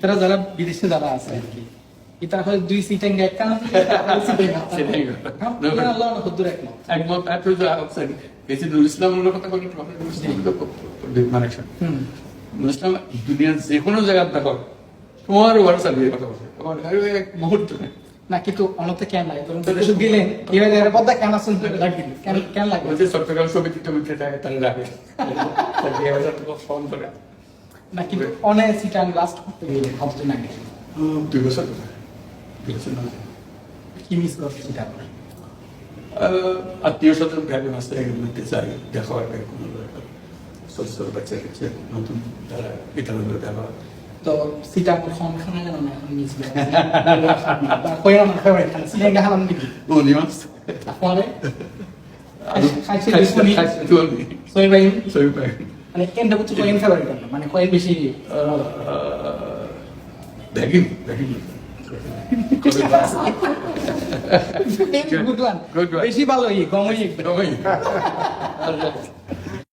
ইতারা যারা বিদেশে যারা আছে আর কি ইতারা হয় দুই সিটেন এক কানা আল্লাহ না হুদ্দুর একমত একমত এসে নুরুল ইসলামের কথা বলি নুরুল ইসলাম দুনিয়ার যে কোনো জায়গায় দেখো তোমার হোয়াটসঅ্যাপ কথা বলছে তোমার এক মুহূর্ত না কিন্তু অনতে কেন লাগে তখন বিদেশে গেলেন কিভাবে এর পর্দা কেন আসুন কেন কেন লাগে বলছে চট্টগ্রাম সমিতিতে উঠে যায় তাহলে রাখে ফোন করে না কিন্তু অনেক সিটান লাস্ট করতে গেলে কষ্ট লাগে 2 বছর না কি মিস করতে সিটান আত্মীয় স্বজন ভ্যালু আসতে মধ্যে চাই দেখা হয় কোনো ছোট ছোট বাচ্চা কাছে নতুন তারা বিদ্যালয় দেওয়া তো সিটান খন খানা জানো না এখন মিস কইরা না ফেভারিট খানা সিটান গাহালাম নাকি বলি মাস পরে খাইছে সোই ভাই মানে কেনটা বুঝছো কোয়েন ফেভারিট মানে কোয়েন বেশি দেখি গুড ওয়ান বেশি ভালো গমই দেখি